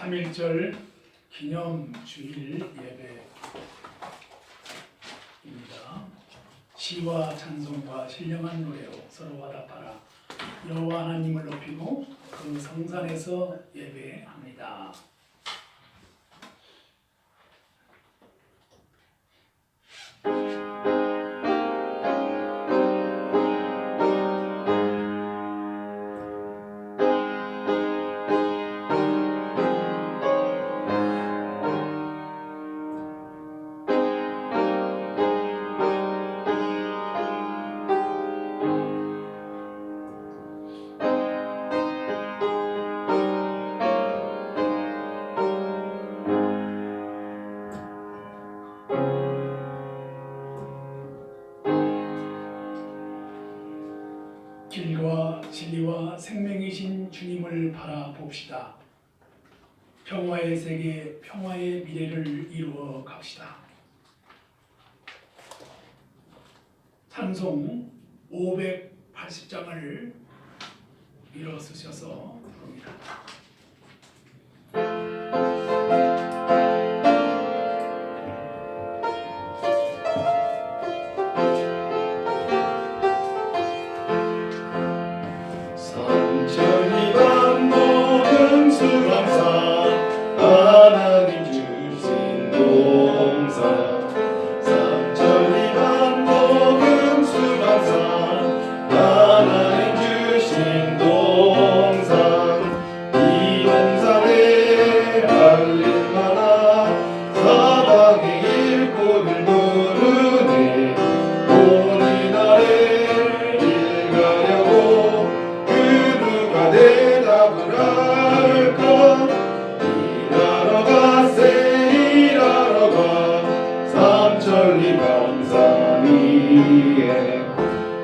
3.1절 기념주일 예배입니다. 시와 찬송과 신령한 노래로 서로 화답하라. 여호와 하나님을 높이고 그 성산에서 예배합니다. 길과 진리와 생명이신 주님을 바라봅시다. 평화의 세계, 평화의 미래를 이루어 갑시다. 찬송 580장을 일어서셔서 부릅니다.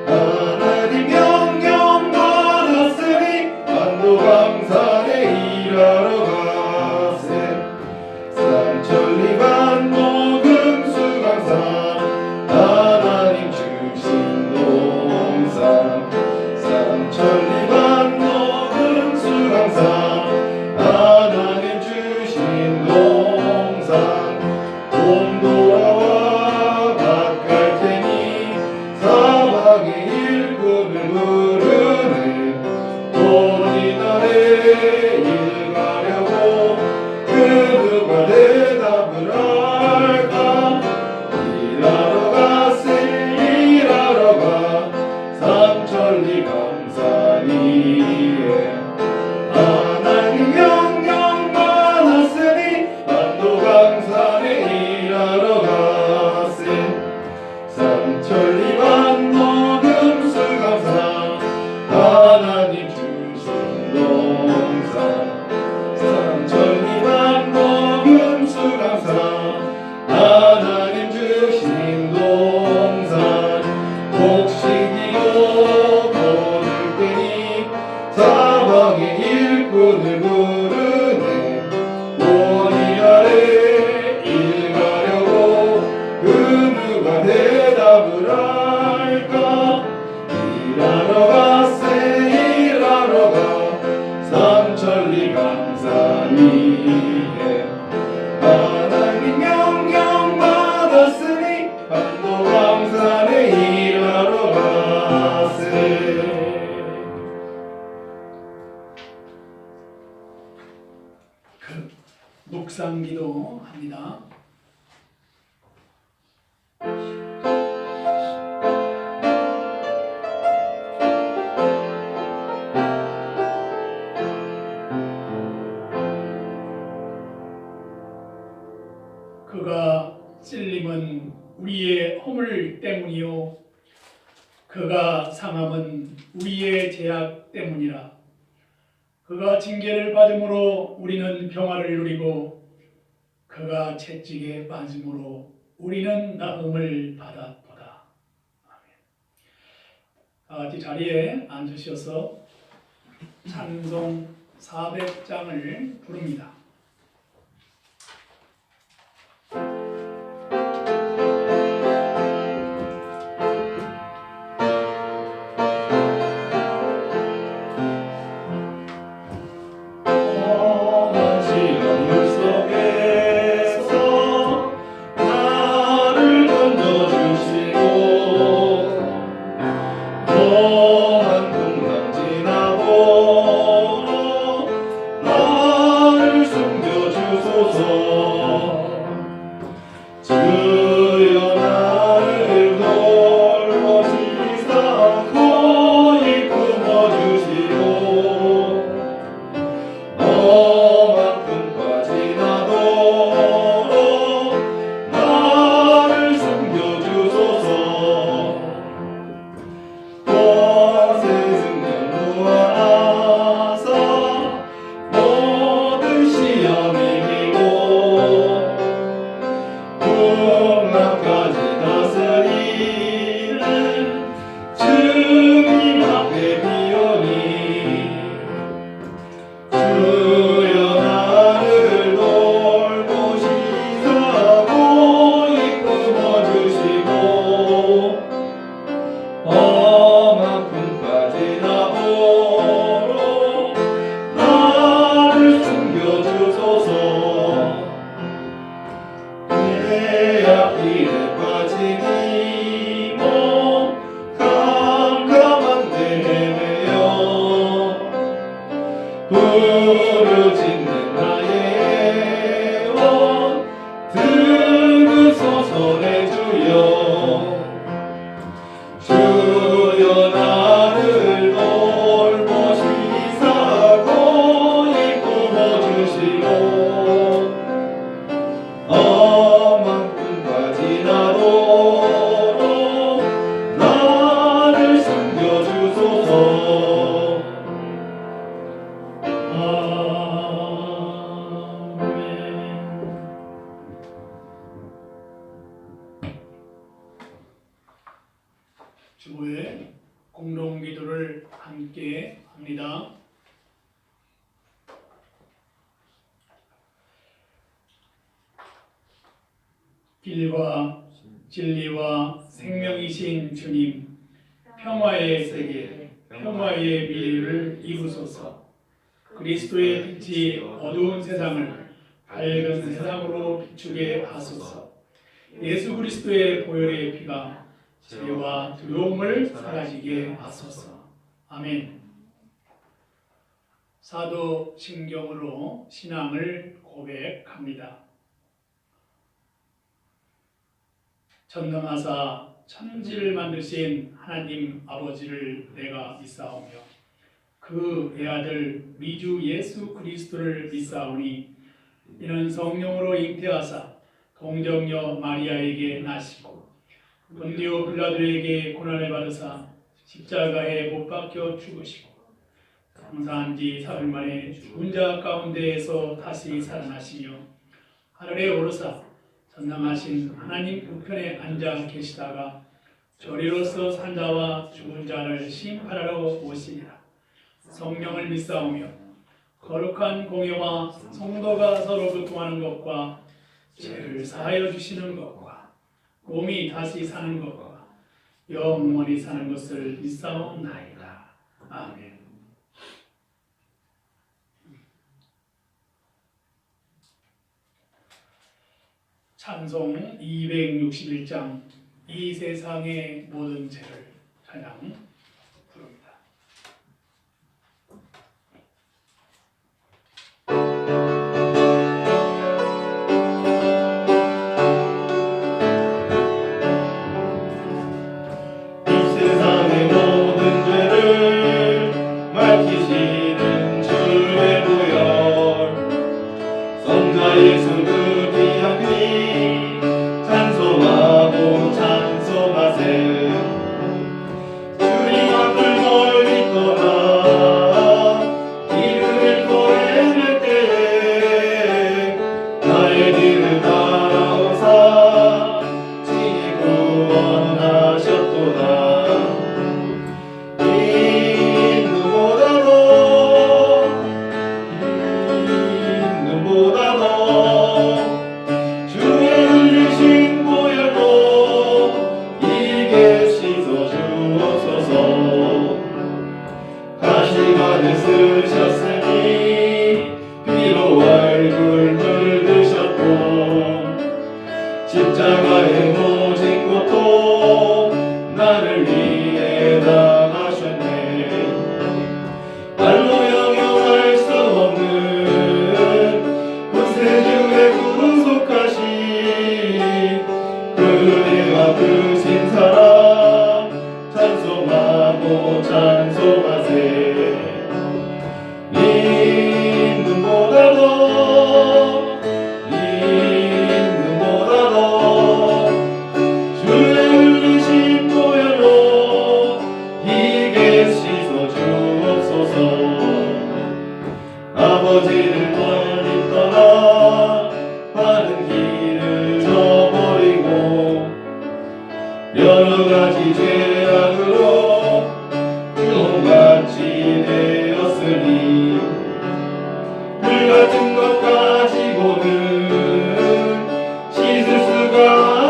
하나님 명령 받았으니 반도강산에 일하러 가세. 삼천리 반도 금수강산 하나님 주신 동산. 삼천리 반도 금수강산 하나님 주신 동산. 봄 돌아와 밭갈 테니 사방의 일꾼을 부르네. 돈이 나래 일 가려고 그 누가 대답을 할까. 일하러 가세 일하러 가 삼천리 강산 위에. 하나님 명령 받았으니 반도강산에 일하러 가세. 삼천리 반도 금수강산 하나님 주신 동산. 삼천리 반도 금수강산 하나님 주신 동산. 곡식이요 거둘 때니 사방의 일꾼을 부르네. 원이 아래 일 가려고 그 누가 대답을 할까. 일하러 가세 일하러 가 삼천리 강산 위에. 하나님 명령 받았으니 반도강산에 일하러 가세. 묵상기도 합니다. 그가 찔림은 우리의 허물 때문이요 그가 상함은 우리의 죄악 때문이라. 그가 징계를 받음으로 우리는 평화를 누리고 그가 채찍에 빠짐으로 우리는 나음을 받았도다. 아멘. 이 자리에 앉으셔서 찬송 400장을 부릅니다. 험하지 주보의 공동기도를 함께 합니다. 길과 진리와 생명이신 주님, 평화의 세계, 평화의 미래를 이루소서. 그리스도의 빛이 어두운 세상을 밝은 세상으로 비추게 하소서. 예수 그리스도의 보혈의 피가 죄와 두려움을 사라지게 하소서. 아멘. 사도신경으로 신앙을 고백합니다. 전능하사 천지를 만드신 하나님 아버지를 내가 믿사오며 그 외아들 우리 주 예수 그리스도를 믿사오니 이는 성령으로 잉태하사 동정녀 마리아에게 나시고 본디오 빌라도에게 고난을 받으사 십자가에 못 박혀 죽으시고 장사한 지 사흘 만에 죽은 자 가운데에서 다시 살아나시며 하늘에 오르사 전능하신 하나님 우편에 앉아 계시다가 저리로서 산 자와 죽은 자를 심판하러 오시리라. 성령을 믿사오며 거룩한 공예와 성도가 서로 교통하는 것과 죄를 사하여 주시는 것과 몸이 다시 사는 것과 영원히 사는 것을 믿사옵나이다. 아멘. 찬송 261장 이 세상의 모든 죄를 찬양 부릅니다. 이 세상의 모든 죄를 밝히시는 주의 보혈 성자 예수 그 귀한 피 찬송하고 찬송하세. 주님 앞을 멀리 떠나 길을 고행할 때에 나의 길을 따라오사 친히 구원하셨도다. 이 눈보다도 주의 흘리신 보혈로 이게 씻어 주옵소서. 가시관을 쓰셨으니 피로 얼굴 물드셨고 십자가의 모진 고통 나를 위해 당하셨네. 말로 형용할 수 없는 구세주의 구속하신 그대와 크신 사랑 찬송하고 찬송하세. 이 눈보다도 주의 흘리신 보혈로 이게 씻어 주옵소서. 아버지를 멀리 떠나 바른 길을 저버리고 여러 가지 죄악으로 주홍같이 되었으니 불같은 것 가지고는 씻을 수가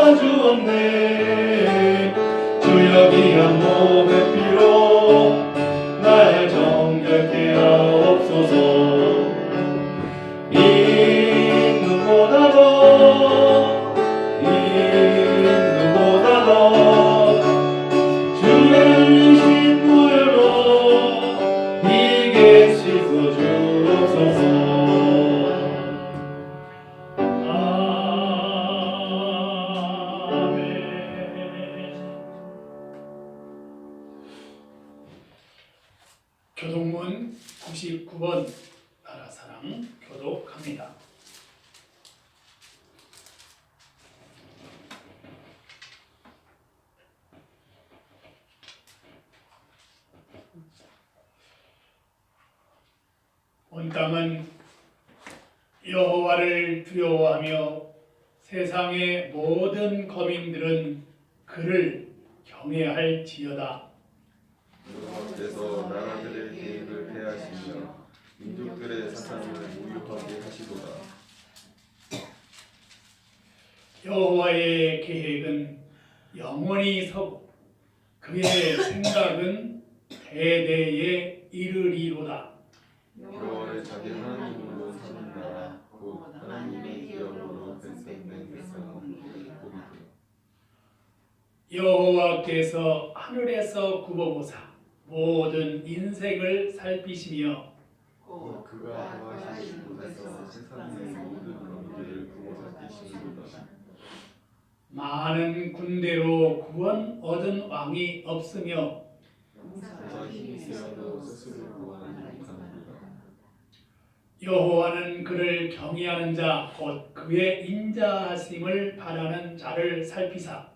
아주 없네. 주여 귀한 몸의 피로 날 정결케 하옵소서. 이 눈보다도 주의 흘리신 보혈로 이게 씻어 주옵소서. 아멘. 교동문 99번 나라사랑 교독합니다. 온 땅은 여호와를 두려워하며 세상의 모든 거민들은 그를 경외할지어다. 여호와께서 나라들의 계획을 폐하시며 민족들의 사상을 무효하게 하시도다. 여호와의 계획은 영원히 서고 그의 생각은 대대에 이르리로다. 여호와의 자기 하나님으로 사는 나라 곧 하나님의 기업으로 변성된 세상은 복이다. 여호와께서 하늘에서 굽어보사 모든 인색을 살피시며 곧 그가 하와하신 곳에서 세상의 모든 왕들을 구워살피시는도다. 많은 군대로 구원 얻은 왕이 없으며 그가 힘이 세어도 스스로 구원하지 못하느니라. 여호와는 그를 경외하는 자 곧 그의 인자하심을 바라는 자를 살피사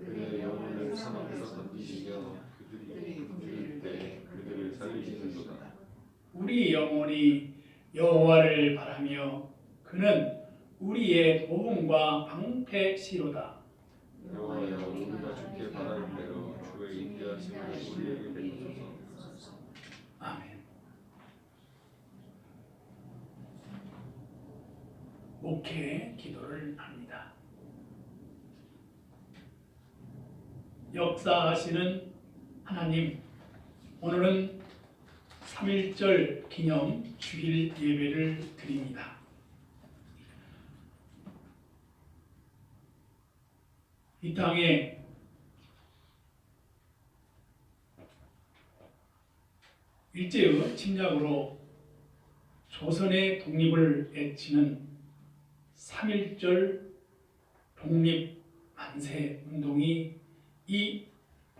그의 영혼을 사막에서 던지시며 그들이 굶주릴 때 그들을 살리시는도다. 우리 영혼이 여호와를 바라며 그는 우리의 도움과 방패시로다. 여호와여 우리가 주께 바라는 대로 주의 인자하심을 우리에게 베푸소서. 아멘. 목회 기도를 합니다. 역사하시는 하나님, 오늘은 3.1절 기념 주일 예배를 드립니다. 이 땅에 일제의 침략으로 조선의 독립을 외치는 3.1절 독립만세 운동이 이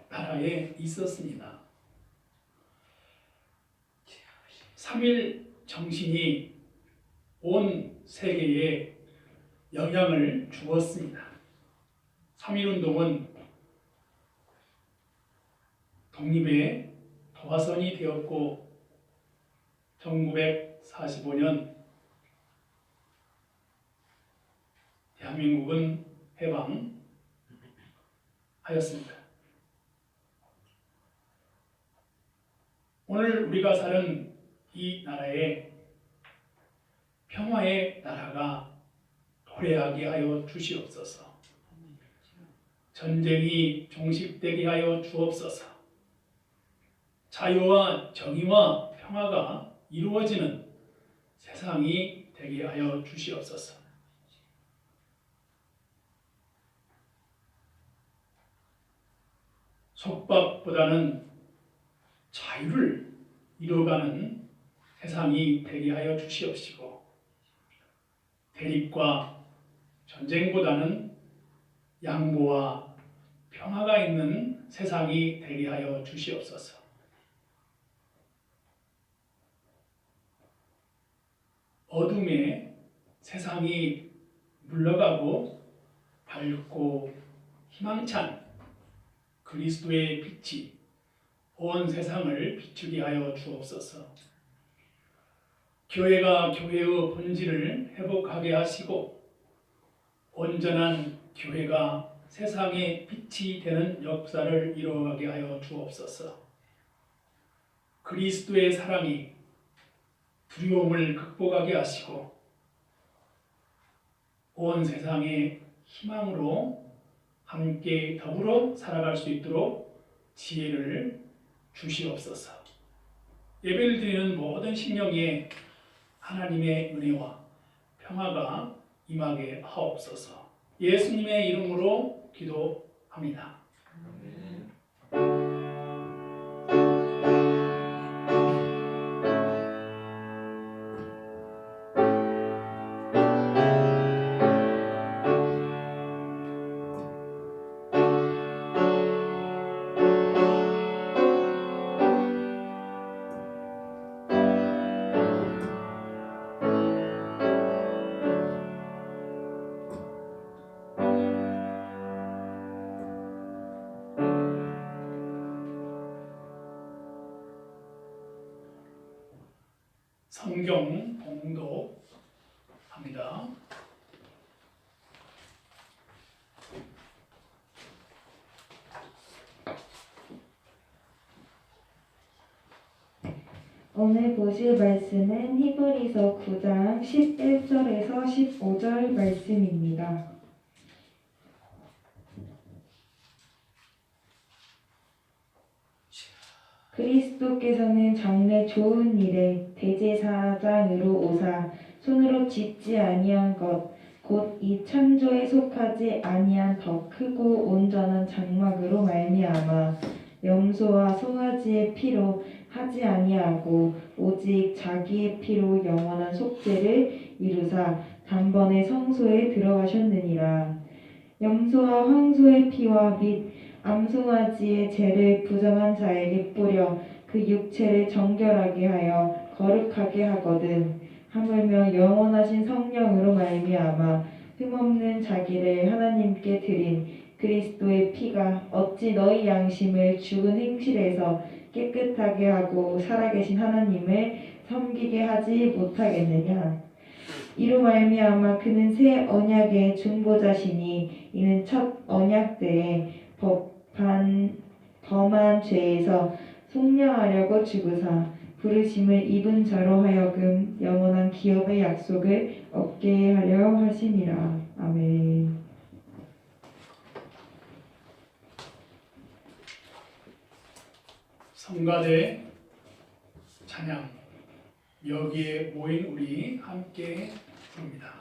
나라에 있었습니다. 3.1 정신이 온 세계에 영향을 주었습니다. 3.1 운동은 독립의 도화선이 되었고 1945년 대한민국은 해방하였습니다. 오늘 우리가 사는 이 나라에 평화의 나라가 도래하게 하여 주시옵소서. 전쟁이 종식되게 하여 주옵소서. 자유와 정의와 평화가 이루어지는 세상이 되게 하여 주시옵소서. 속박보다는 자유를 이루어가는 세상이 되게 하여 주시옵시고, 대립과 전쟁보다는 양보와 평화가 있는 세상이 되게 하여 주시옵소서. 어둠의 세상이 물러가고 밝고 희망찬 그리스도의 빛이 온 세상을 비추게 하여 주옵소서. 교회가 교회의 본질을 회복하게 하시고 온전한 교회가 세상의 빛이 되는 역사를 이루어가게 하여 주옵소서. 그리스도의 사랑이 두려움을 극복하게 하시고 온 세상의 희망으로 함께 더불어 살아갈 수 있도록 지혜를 주시옵소서. 예배를 드리는 모든 심령에 하나님의 은혜와 평화가 임하게 하옵소서. 예수님의 이름으로 기도합니다. 성경 봉독합니다. 오늘 보실 말씀은 히브리서 9장 11절에서 15절 말씀입니다. 그리스도께서는 장래 좋은 일에 대제사장으로 오사 손으로 짓지 아니한 것 곧 이 천조에 속하지 아니한 더 크고 온전한 장막으로 말미암아 염소와 송아지의 피로 하지 아니하고 오직 자기의 피로 영원한 속죄를 이루사 단번에 성소에 들어가셨느니라. 염소와 황소의 피와 및 암송아지의 죄를 부정한 자에게 뿌려 그 육체를 정결하게 하여 거룩하게 하거든. 하물며 영원하신 성령으로 말미암아 흠없는 자기를 하나님께 드린 그리스도의 피가 어찌 너희 양심을 죽은 행실에서 깨끗하게 하고 살아계신 하나님을 섬기게 하지 못하겠느냐. 이로 말미암아 그는 새 언약의 중보자시니 이는 첫 언약 때에 범한 죄에서 속량하려고 죽으사 부르심을 입은 자로 하여금 영원한 기업의 약속을 얻게 하려 하심이라. 아멘. 성가대 찬양 여기에 모인 우리 함께 부릅니다.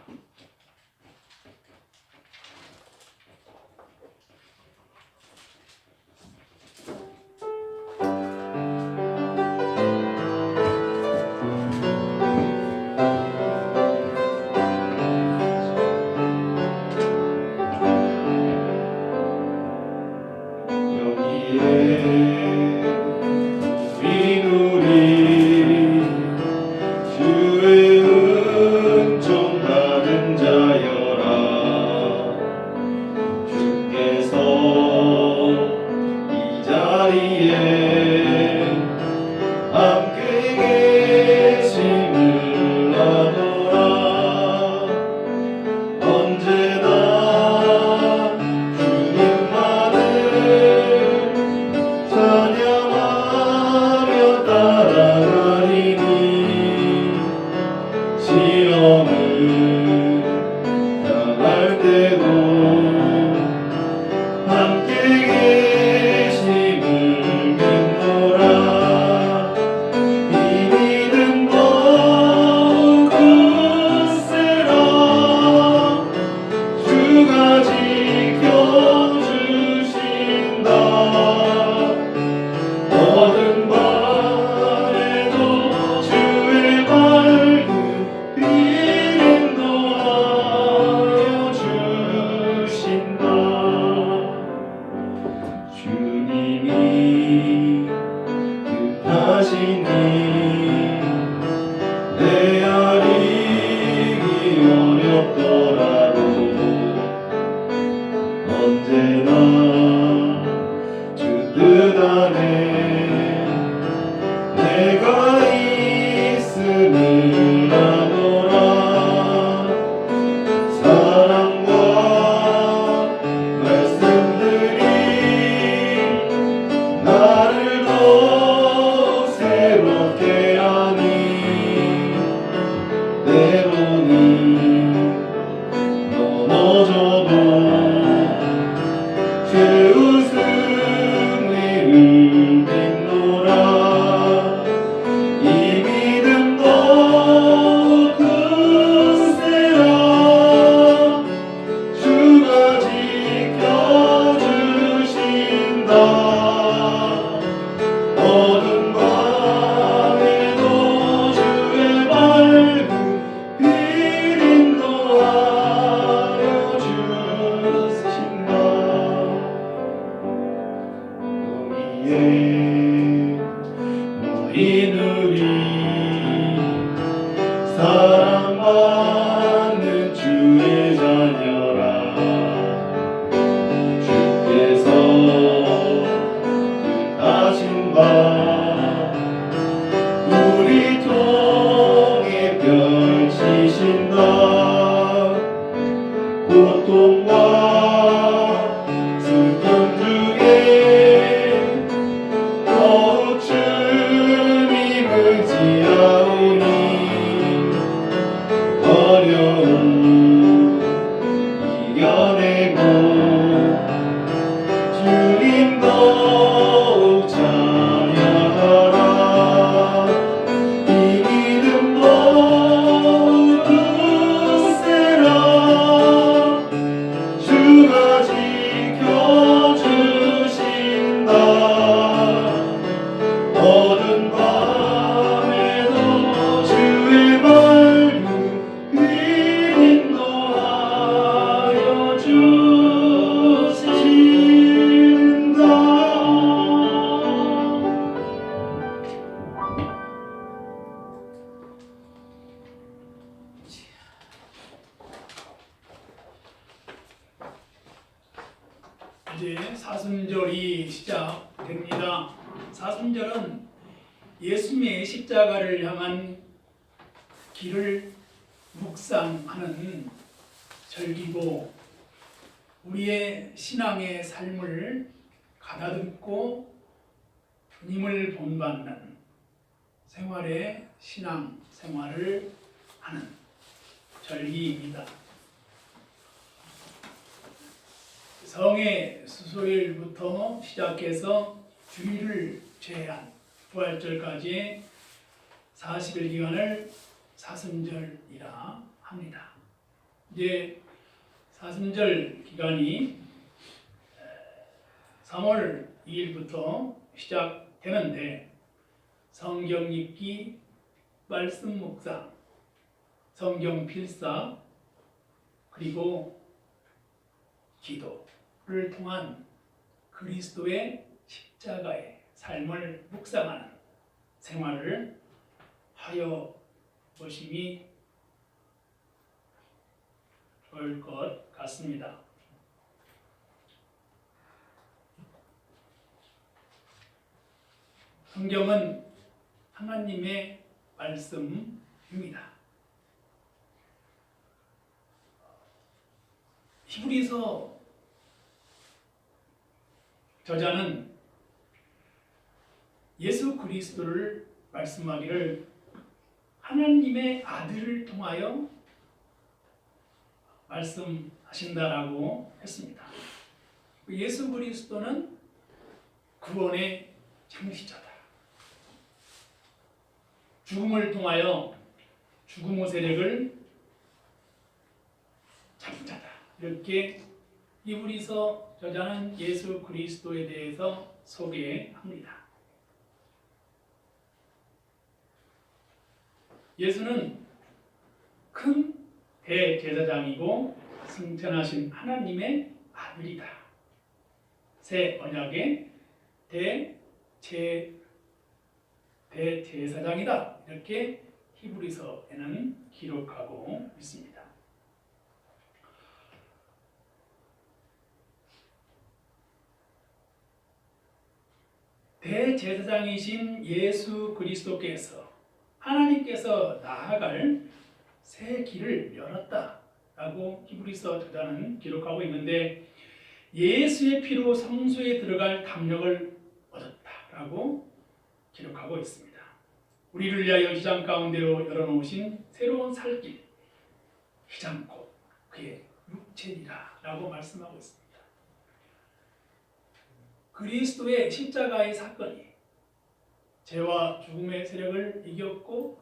주의 은총 받으 이제 사순절이 시작됩니다. 사순절은 예수님의 십자가를 향한 길을 묵상하는 절기고 우리의 신앙의 삶을 가다듬고 주님을 본받는 생활의 신앙 생활을 하는 절기입니다. 성의 수소일부터 시작해서 주일을 제한 부활절까지의 40일 기간을 사순절이라 합니다. 이제 사순절 기간이 3월 2일부터 시작되는데 성경 읽기, 말씀 묵상, 성경 필사, 그리고 기도를 통한 그리스도의 십자가의 삶을 묵상하는 생활을 하여 보심이 좋을 것 같습니다. 성경은 하나님의 말씀입니다. 히브리서 저자는 예수 그리스도를 말씀하기를 하나님의 아들을 통하여 말씀하신다라고 했습니다. 예수 그리스도는 구원의 창시자다. 죽음을 통하여 죽음의 세력을 잡은 자다. 이렇게 히브리서 저자는 예수 그리스도에 대해서 소개합니다. 예수는 큰 대제사장이고 승천하신 하나님의 아들이다. 새 언약의 대제사장이다. 이렇게 히브리서에는 기록하고 있습니다. 대제사장이신 예수 그리스도께서 하나님께서 나아갈 새 길을 열었다라고 히브리서 저자는 기록하고 있는데 예수의 피로 성소에 들어갈 담력을 얻었다라고 기록하고 있습니다. 우리를 위하여 휘장 가운데로 열어놓으신 새로운 살길, 휘장 곧 그의 육체니라라고 말씀하고 있습니다. 그리스도의 십자가의 사건이 죄와 죽음의 세력을 이겼고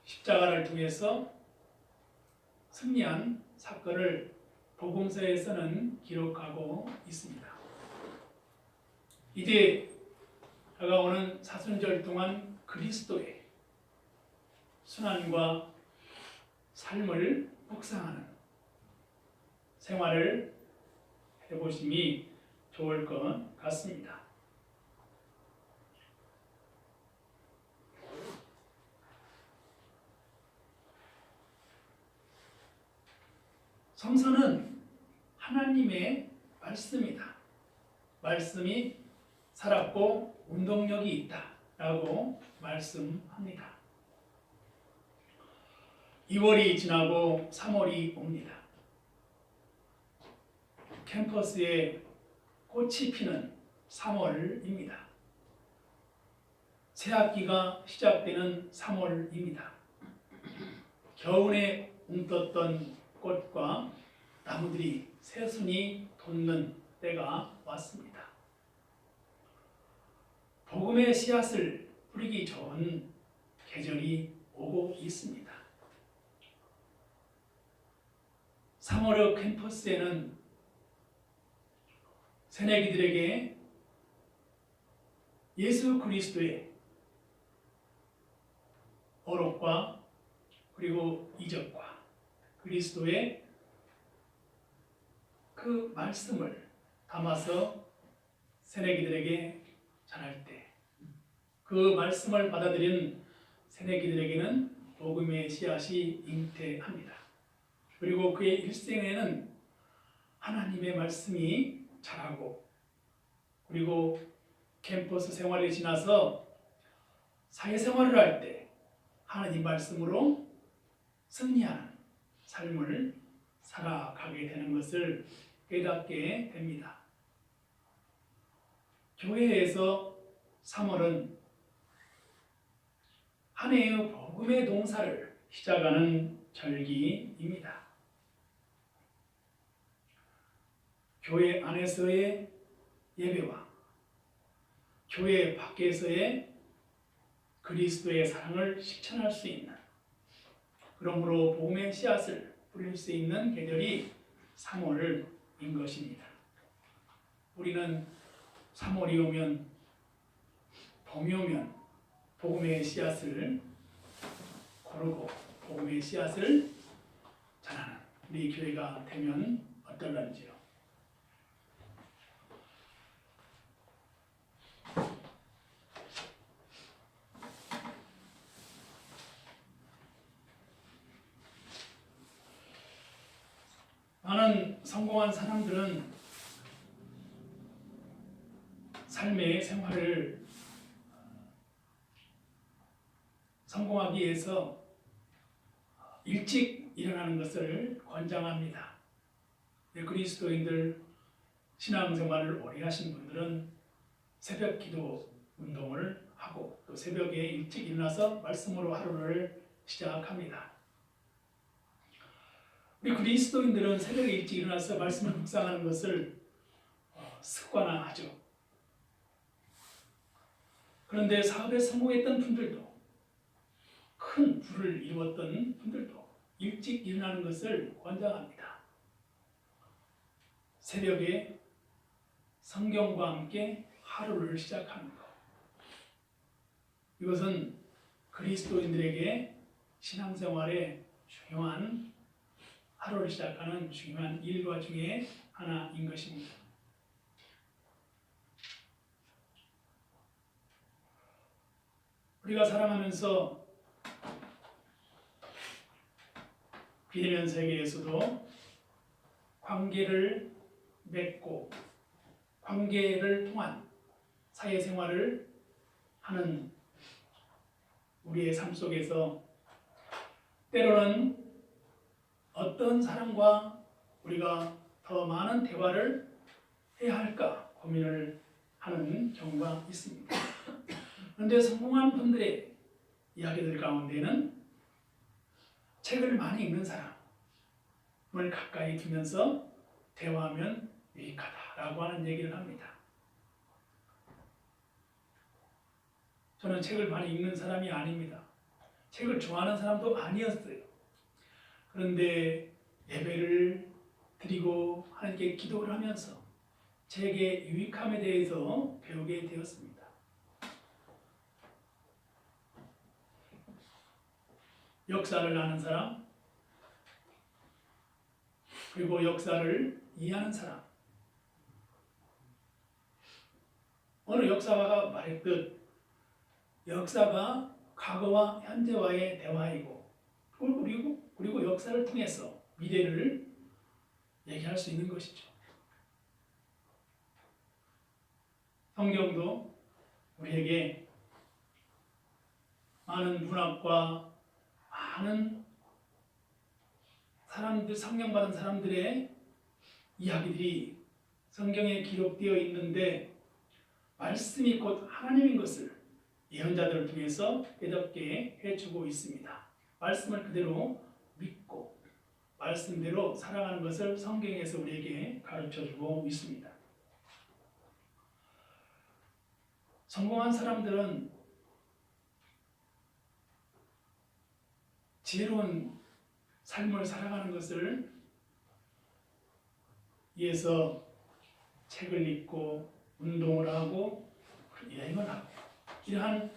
십자가를 통해서 승리한 사건을 복음서에서는 기록하고 있습니다. 이제 다가오는 사순절 동안 그리스도의 순환과 삶을 묵상하는 생활을 해보심이 좋을 것 같습니다. 성서는 하나님의 말씀이다. 말씀이 살았고 운동력이 있다라고 말씀합니다. 2월이 지나고 3월이 옵니다. 캠퍼스에 꽃이 피는 3월입니다. 새학기가 시작되는 3월입니다. 겨울에 움떴던 꽃과 나무들이 새순이 돋는 때가 왔습니다. 복음의 씨앗을 뿌리기 좋은 계절이 오고 있습니다. 3월의 캠퍼스에는 새내기들에게 예수 그리스도의 어록과 그리고 이적과 그리스도의 그 말씀을 담아서 새내기들에게 전할 때 그 말씀을 받아들인 새내기들에게는 복음의 씨앗이 잉태합니다. 그리고 그의 일생에는 하나님의 말씀이 잘하고 그리고 캠퍼스 생활이 지나서 사회생활을 할 때 하나님 말씀으로 승리하는 삶을 살아가게 되는 것을 깨닫게 됩니다. 교회에서 3월은 한 해의 복음의 동사를 시작하는 절기입니다. 교회 안에서의 예배와 교회 밖에서의 그리스도의 사랑을 실천할 수 있는, 그러므로 복음의 씨앗을 뿌릴 수 있는 계절이 3월인 것입니다. 우리는 3월이 오면, 봄이 오면 복음의 씨앗을 고르고 복음의 씨앗을 전하는 우리 교회가 되면 어떨런지요. 많은 성공한 사람들은 삶의 생활을 성공하기 위해서 일찍 일어나는 것을 권장합니다. 그리스도인들 신앙생활을 오래 하신 분들은 새벽 기도 운동을 하고 또 새벽에 일찍 일어나서 말씀으로 하루를 시작합니다. 우리 그리스도인들은 새벽에 일찍 일어나서 말씀을 묵상하는 것을 습관화하죠. 그런데 사업에 성공했던 분들도, 큰 부를 이루었던 분들도 일찍 일어나는 것을 권장합니다. 새벽에 성경과 함께 하루를 시작하는 것. 이것은 그리스도인들에게 신앙생활에 중요한, 하루를 시작하는 중요한 일과 중에 하나인 것입니다. 우리가 살아가면서 비대면 세계에서도 관계를 맺고 관계를 통한 사회생활을 하는 우리의 삶 속에서 때로는 어떤 사람과 우리가 더 많은 대화를 해야 할까 고민을 하는 경우가 있습니다. 그런데 성공한 분들의 이야기들 가운데는 책을 많이 읽는 사람을 가까이 두면서 대화하면 유익하다라고 하는 얘기를 합니다. 저는 책을 많이 읽는 사람이 아닙니다. 책을 좋아하는 사람도 아니었어요. 그런데 예배를 드리고 하나님께 기도를 하면서 책의 유익함에 대해서 배우게 되었습니다. 역사를 아는 사람, 그리고 역사를 이해하는 사람. 어느 역사가가 말했듯 역사가 과거와 현재와의 대화이고 그리고 역사를 통해서 미래를 얘기할 수 있는 것이죠. 성경도 우리에게 많은 문학과 많은 사람들, 성경받은 사람들의 이야기들이 성경에 기록되어 있는데 말씀이 곧 하나님인 것을 예언자들을 통해서 깨닫게 해주고 있습니다. 말씀을 그대로 믿고 말씀대로 살아가는 것을 성경에서 우리에게 가르쳐주고 있습니다. 성공한 사람들은 지혜로운 삶을 살아가는 것을 위해서 책을 읽고 운동을 하고 여행을 하고 이러한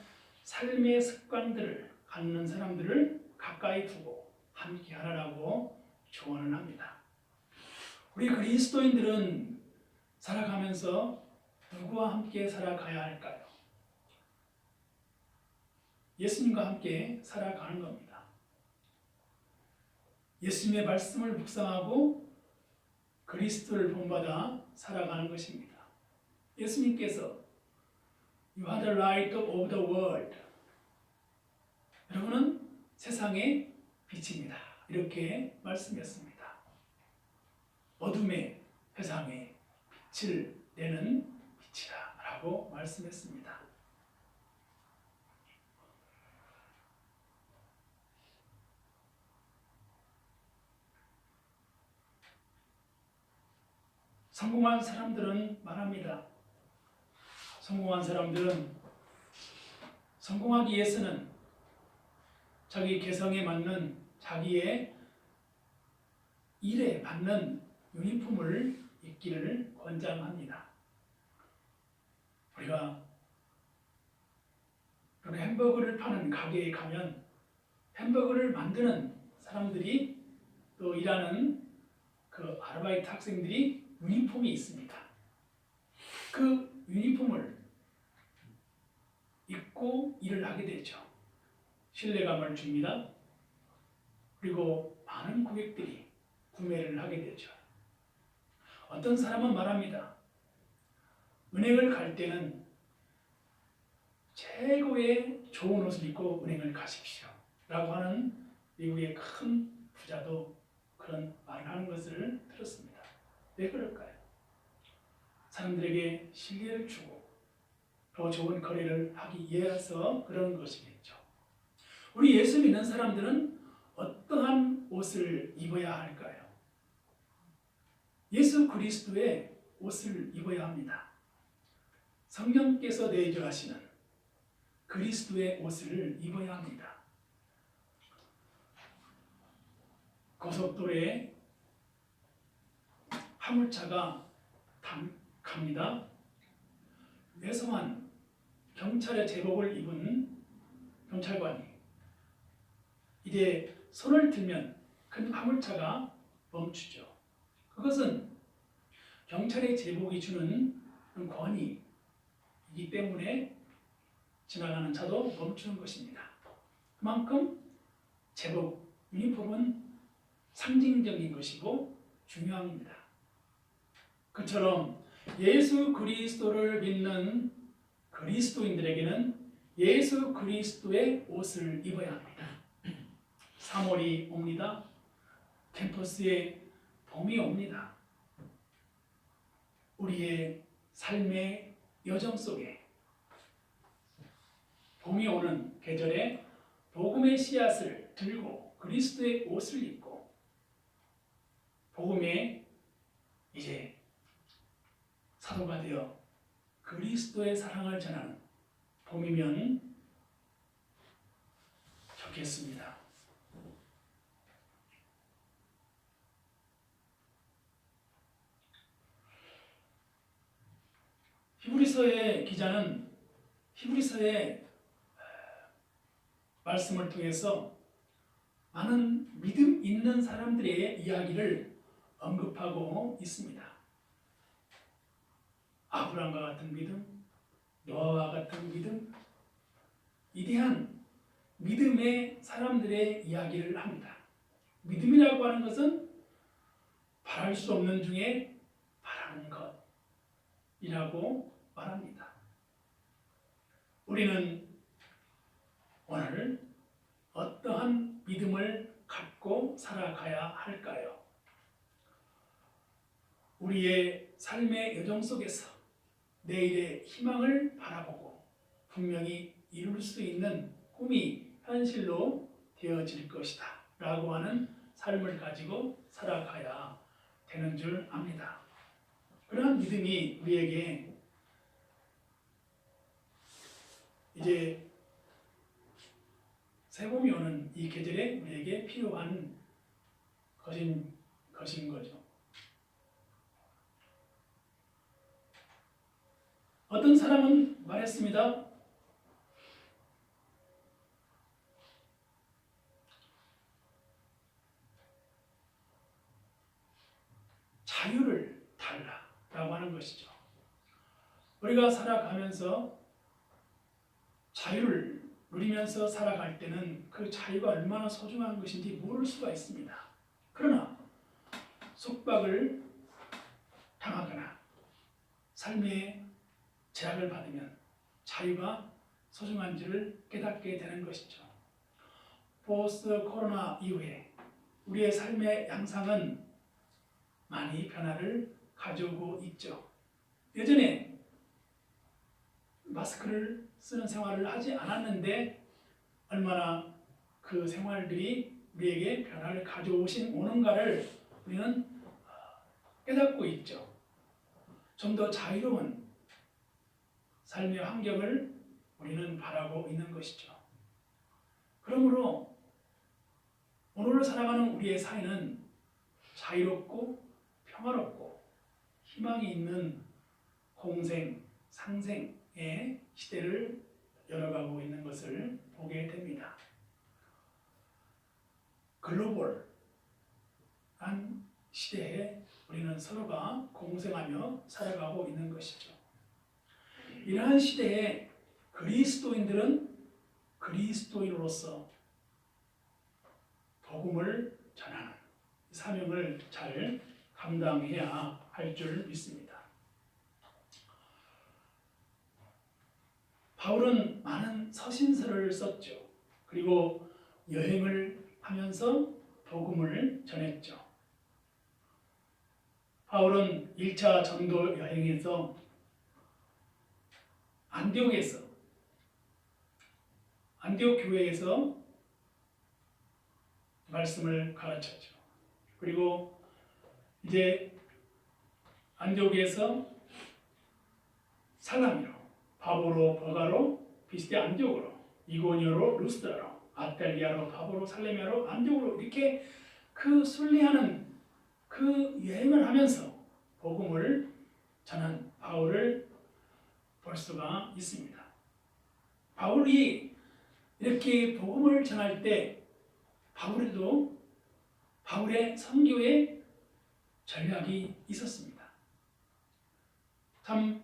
삶의 습관들을 갖는 사람들을 가까이 두고 함께 하라고 조언을 합니다. 우리 그리스도인들은 살아가면서 누구와 함께 살아가야 할까요? 예수님과 함께 살아가는 겁니다. 예수님의 말씀을 묵상하고 그리스도를 본받아 살아가는 것입니다. 예수님께서 You are the light of the world. 여러분은 세상의 빛입니다. 이렇게 말씀했습니다. 어둠의 세상에 빛을 내는 빛이라 라고 말씀했습니다. 성공한 사람들은 말합니다. 성공한 사람들은 성공하기 위해서는 자기 개성에 맞는 자기의 일에 맞는 유니폼을 입기를 권장합니다. 우리가 햄버거를 파는 가게에 가면 햄버거를 만드는 사람들이 또 일하는 그 아르바이트 학생들이 유니폼이 있습니다. 그 유니폼을 입고 일을 하게 되죠. 신뢰감을 줍니다. 그리고 많은 고객들이 구매를 하게 되죠. 어떤 사람은 말합니다. 은행을 갈 때는 최고의 좋은 옷을 입고 은행을 가십시오 라고 하는 미국의 큰 부자도 그런 말을 하는 것을 들었습니다. 왜 그럴까요? 사람들에게 신뢰를 주고 더 좋은 거래를 하기 위해서 그런 것이겠죠. 우리 예수 믿는 사람들은 어떠한 옷을 입어야 할까요? 예수 그리스도의 옷을 입어야 합니다. 성령께서 내주하시는 그리스도의 옷을 입어야 합니다. 고속도로에 화물차가 갑니다. 왜소한 경찰의 제복을 입은 경찰관이 이제 손을 들면 큰 화물차가 멈추죠. 그것은 경찰의 제복이 주는 권위이기 때문에 지나가는 차도 멈추는 것입니다. 그만큼 제복, 유니폼은 상징적인 것이고 중요합니다. 그처럼 예수 그리스도를 믿는 그리스도인들에게는 예수 그리스도의 옷을 입어야 합니다. 3월이 옵니다. 캠퍼스에 봄이 옵니다. 우리의 삶의 여정 속에 봄이 오는 계절에 복음의 씨앗을 들고 그리스도의 옷을 입고 복음의 이제 사도가 되어 그리스도의 사랑을 전하는 봄이면 좋겠습니다. 히브리서의 기자는 히브리서의 말씀을 통해서 많은 믿음 있는 사람들의 이야기를 언급하고 있습니다. 아브라함과 같은 믿음, 노아와 같은 믿음, 위대한 믿음의 사람들의 이야기를 합니다. 믿음이라고 하는 것은 바랄 수 없는 중에 바라는 것이라고 말합니다. 우리는 오늘 어떠한 믿음을 갖고 살아가야 할까요? 우리의 삶의 여정 속에서 내일의 희망을 바라보고 분명히 이룰 수 있는 꿈이 현실로 되어질 것이다 라고 하는 삶을 가지고 살아가야 되는 줄 압니다. 그러한 믿음이 우리에게 이제 새봄이 오는 이 계절에 우리에게 필요한 것인 거죠. 어떤 사람은 말했습니다. 자유를 달라라고 하는 것이죠. 우리가 살아가면서 자유를 누리면서 살아갈 때는 그 자유가 얼마나 소중한 것인지 모를 수가 있습니다. 그러나 속박을 삶의 제약을 받으면 자유가 소중한지를 깨닫게 되는 것이죠. 포스트 코로나 이후에 우리의 삶의 양상은 많이 변화를 가져오고 있죠. 예전에 마스크를 쓰는 생활을 하지 않았는데 얼마나 그 생활들이 우리에게 변화를 가져오신 오는가를 우리는 깨닫고 있죠. 좀 더 자유로운 삶의 환경을 우리는 바라고 있는 것이죠. 그러므로 오늘을 살아가는 우리의 사회는 자유롭고 평화롭고 희망이 있는 공생, 상생의 시대를 열어가고 있는 것을 보게 됩니다. 글로벌한 시대에 우리는 서로가 공생하며 살아가고 있는 것이죠. 이러한 시대에 그리스도인들은 그리스도인으로서 복음을 전하는 사명을 잘 감당해야 할 줄 믿습니다. 바울은 많은 서신서를 썼죠. 그리고 여행을 하면서 복음을 전했죠. 바울은 1차 전도 여행에서 안디옥 교회에서 말씀을 가르쳤죠. 그리고 이제 안디옥에서 살라미로, 바보로, 버가로, 비스데 안디옥으로, 이고니오로, 루스드라로, 아텔리아로, 바보로, 살레미아로, 안디옥으로 이렇게 그 순례하는 그 여행을 하면서 복음을 전한 바울을 볼 수가 있습니다. 바울이 이렇게 복음을 전할 때 바울에도 바울의 선교의 전략이 있었습니다. 참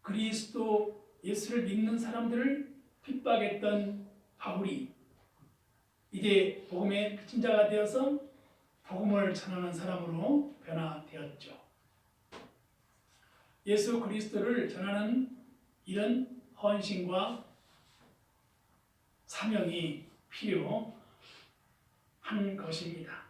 그리스도 예수를 믿는 사람들을 핍박했던 바울이 이제 복음의 필진자가 되어서 복음을 전하는 사람으로 변화되었죠. 예수 그리스도를 전하는 이런 헌신과 사명이 필요한 것입니다.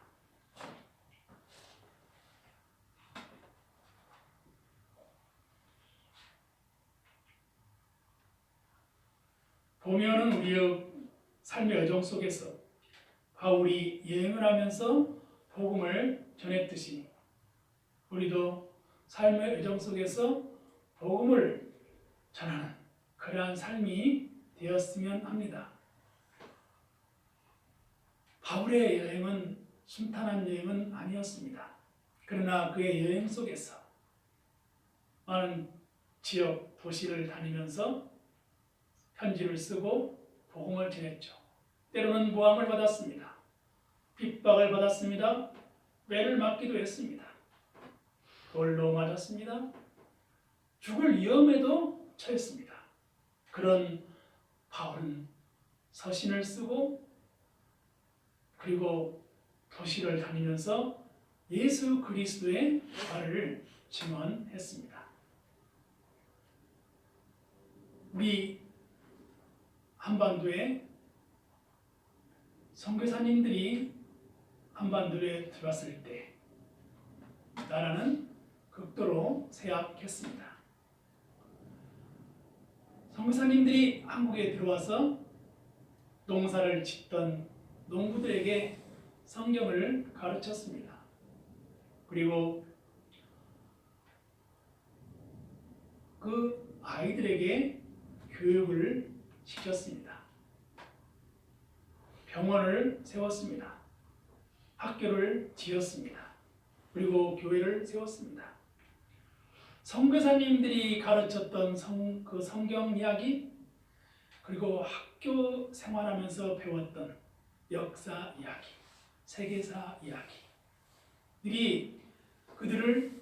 보면은 우리의 삶의 여정 속에서 바울이 여행을 하면서 복음을 전했듯이 우리도 삶의 여정 속에서 복음을 전하는 그러한 삶이 되었으면 합니다. 바울의 여행은 순탄한 여행은 아니었습니다. 그러나 그의 여행 속에서 많은 지역 도시를 다니면서 편지를 쓰고 복음을 전했죠. 때로는 모함을 받았습니다. 핍박을 받았습니다. 매를 맞기도 했습니다. 돌로 맞았습니다. 죽을 위험에도 처했습니다. 그런 바울은 서신을 쓰고 그리고 도시를 다니면서 예수 그리스도의 말을 증언했습니다. 우리 한반도에 선교사님들이 한반도에 들어왔을 때 나라는 극도로 쇠약했습니다. 선교사님들이 한국에 들어와서 농사를 짓던 농부들에게 성경을 가르쳤습니다. 그리고 그 아이들에게 교육을 시켰습니다. 병원을 세웠습니다. 학교를 지었습니다. 그리고 교회를 세웠습니다. 선교사님들이 가르쳤던 그 성경 이야기 그리고 학교 생활하면서 배웠던 역사 이야기, 세계사 이야기들이 그들을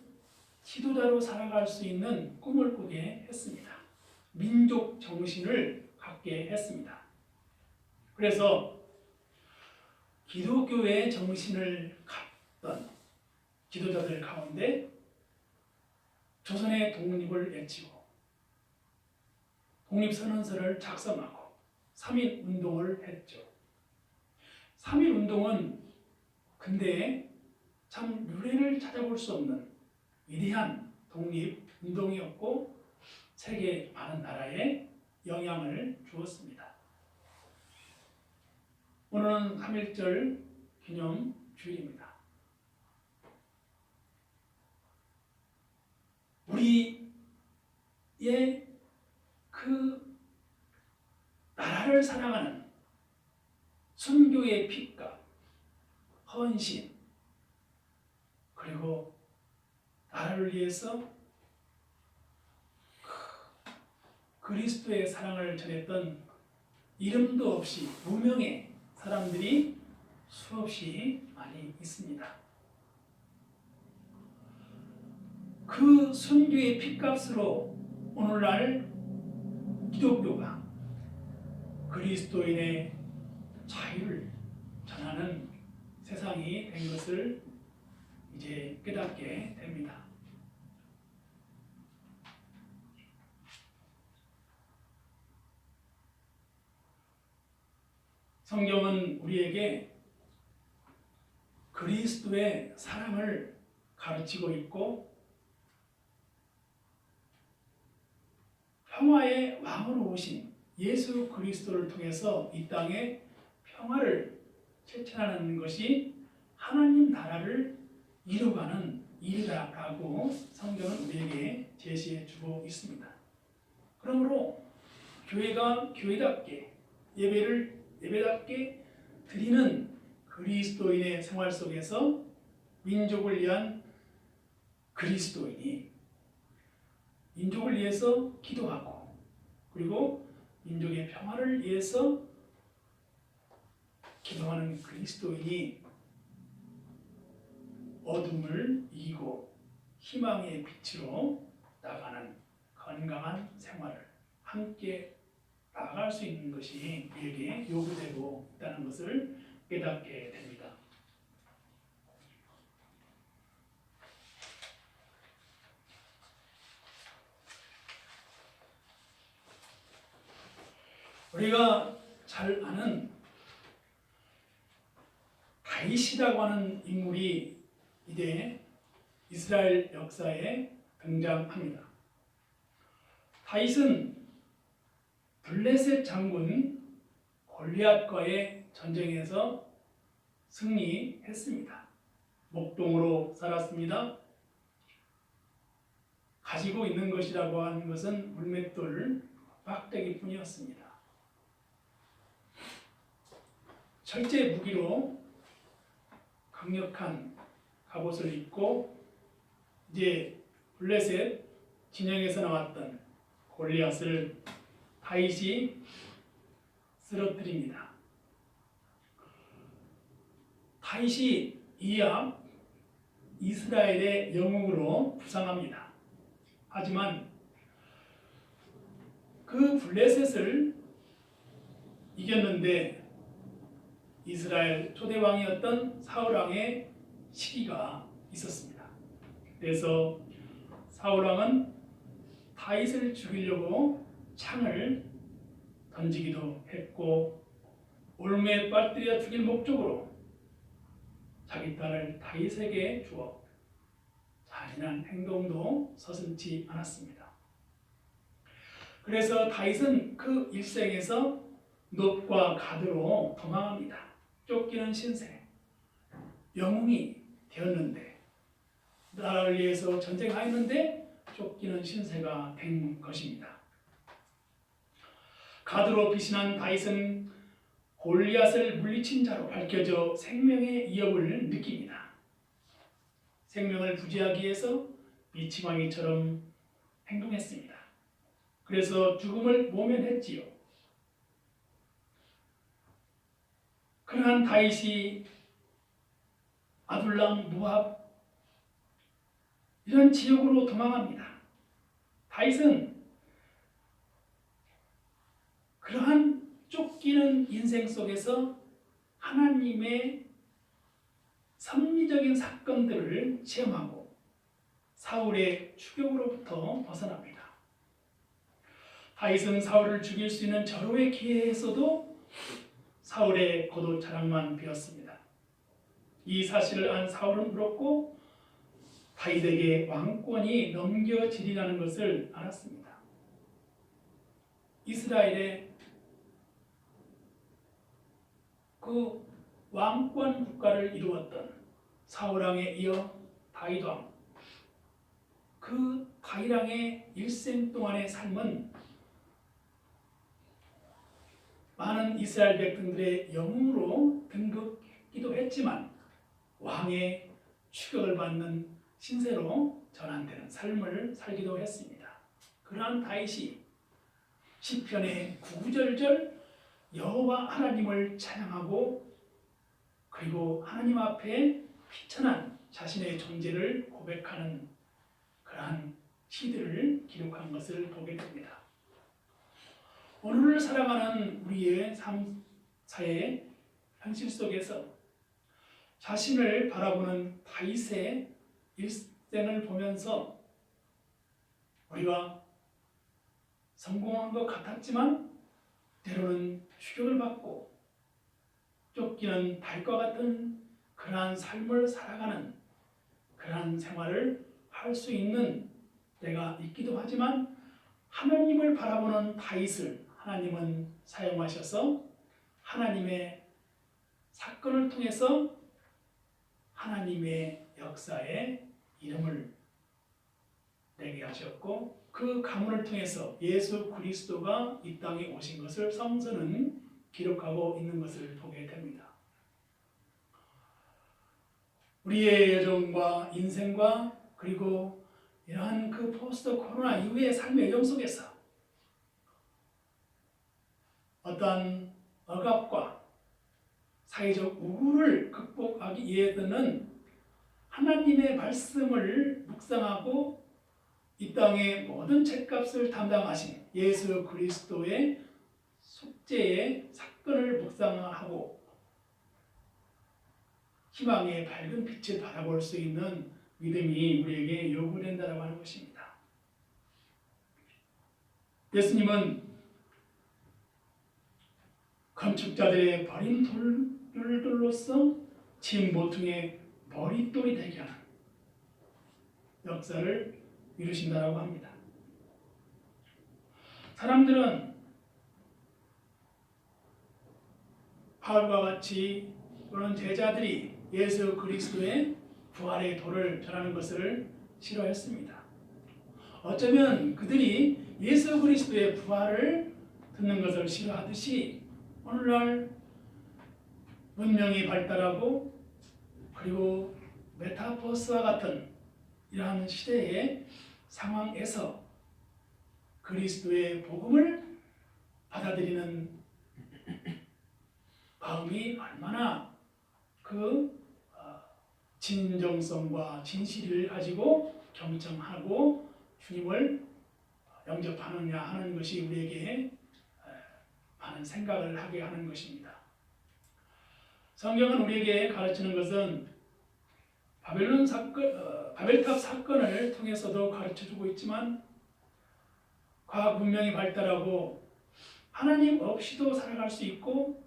지도자로 살아갈 수 있는 꿈을 꾸게 했습니다. 민족 정신을 갖게 했습니다. 그래서 기독교의 정신을 갖던 지도자들 가운데 조선의 독립을 외치고 독립선언서를 작성하고 3.1 운동을 했죠. 3.1 운동은 근대에 참 유례를 찾아볼 수 없는 위대한 독립운동이었고 세계 많은 나라에 영향을 주었습니다. 오늘은 3.1절 기념 주일입니다. 우리의 그 나라를 사랑하는 순교의 핏값, 헌신, 그리고 나라를 위해서 그리스도의 사랑을 전했던 이름도 없이 무명의 사람들이 수없이 많이 있습니다. 그 순교의 핏값으로 오늘날 기독교가 그리스도인의 자유를 전하는 세상이 된 것을 이제 깨닫게 됩니다. 성경은 우리에게 그리스도의 사랑을 가르치고 있고 평화의 왕으로 오신 예수 그리스도를 통해서 이 땅에 평화를 실천하는 것이 하나님 나라를 이루어가는 일이라고 성경은 우리에게 제시해 주고 있습니다. 그러므로 교회가 교회답게 예배를 예배답게 드리는 그리스도인의 생활 속에서 민족을 위한 그리스도인이 민족을 위해서 기도하고 그리고 민족의 평화를 위해서 기도하는 그리스도인이 어둠을 이기고 희망의 빛으로 나가는 건강한 생활을 함께 나아갈 수 있는 것이 우리에게 요구되고 있다는 것을 깨닫게 됩니다. 우리가 잘 아는 다윗이라고 하는 인물이 이제 이스라엘 역사에 등장합니다. 다윗은 블레셋 장군 골리앗과의 전쟁에서 승리했습니다. 목동으로 살았습니다. 가지고 있는 것이라고 하는 것은 물맷돌 빡대기뿐이었습니다. 철제 무기로 강력한 갑옷을 입고 이제 블레셋 진영에서 나왔던 골리앗을 다윗이 쓰러뜨립니다. 다윗이 이암 이스라엘의 영웅으로 부상합니다. 하지만 그 블레셋을 이겼는데 이스라엘 초대왕이었던 사울왕의 시기가 있었습니다. 그래서 사울왕은 다윗을 죽이려고 창을 던지기도 했고 올무에 빠뜨려 죽일 목적으로 자기 딸을 다윗에게 주어 잔인한 행동도 서슴지 않았습니다. 그래서 다윗은 그 일생에서 놋과 가드로 도망합니다. 쫓기는 신세, 영웅이 되었는데 나라를 위해서 전쟁하였는데 쫓기는 신세가 된 것입니다. 가드로 피신한 다윗은 골리앗을 물리친 자로 밝혀져 생명의 위협을 느낍니다. 생명을 부지하기 위해서 미치광이처럼 행동했습니다. 그래서 죽음을 모면했지요. 그러한 다윗이 아둘람, 모압 이런 지역으로 도망합니다. 다윗은 그러한 쫓기는 인생 속에서 하나님의 섭리적인 사건들을 체험하고 사울의 추격으로부터 벗어납니다. 다윗은 사울을 죽일 수 있는 절호의 기회에서도 사울의 고도 자랑만 비었습니다. 이 사실을 안 사울은 울었고 다윗에게 왕권이 넘겨지리라는 것을 알았습니다. 이스라엘의 그 왕권 국가를 이루었던 사울왕에 이어 다윗왕, 그 다윗왕의 일생 동안의 삶은 많은 이스라엘 백성들의 영웅으로 등극기도 했지만 왕의 추격을 받는 신세로 전환되는 삶을 살기도 했습니다. 그러한 다윗이 시편의 구구절절 여호와 하나님을 찬양하고 그리고 하나님 앞에 비천한 자신의 존재를 고백하는 그러한 시들을 기록한 것을 보게 됩니다. 오늘을 살아가는 우리의 삶, 사회, 현실 속에서 자신을 바라보는 다윗의 일생을 보면서 우리가 성공한 것 같았지만 때로는 추격을 받고 쫓기는 달과 같은 그러한 삶을 살아가는 그러한 생활을 할 수 있는 때가 있기도 하지만 하나님을 바라보는 다윗을 하나님은 사용하셔서 하나님의 사건을 통해서 하나님의 역사에 이름을 내게 하셨고 그 가문을 통해서 예수 그리스도가 이 땅에 오신 것을 성서는 기록하고 있는 것을 보게 됩니다. 우리의 여정과 인생과 그리고 이러한 그 포스트 코로나 이후의 삶의 여정 속에서 어떠한 억압과 사회적 우울을 극복하기 위해서는 하나님의 말씀을 묵상하고 이 땅의 모든 책값을 담당하신 예수 그리스도의 속죄의 사건을 묵상하고 희망의 밝은 빛을 바라볼 수 있는 믿음이 우리에게 요구된다고 하는 것입니다. 예수님은 건축자들의 버린 돌들로서 진 모퉁이의 머릿돌이 되게 하는 역사를 이루신다고 합니다. 사람들은 바울과 같이 그런 제자들이 예수 그리스도의 부활의 도를 전하는 것을 싫어했습니다. 어쩌면 그들이 예수 그리스도의 부활을 듣는 것을 싫어하듯이 오늘날 문명이 발달하고 그리고 메타버스와 같은 이러한 시대의 상황에서 그리스도의 복음을 받아들이는 마음이 얼마나 그 진정성과 진실을 가지고 경청하고 주님을 영접하느냐 하는 것이 우리에게 많은 생각을 하게 하는 것입니다. 성경은 우리에게 가르치는 것은 바벨탑 사건을 통해서도 가르쳐주고 있지만 과학 문명이 발달하고 하나님 없이도 살아갈 수 있고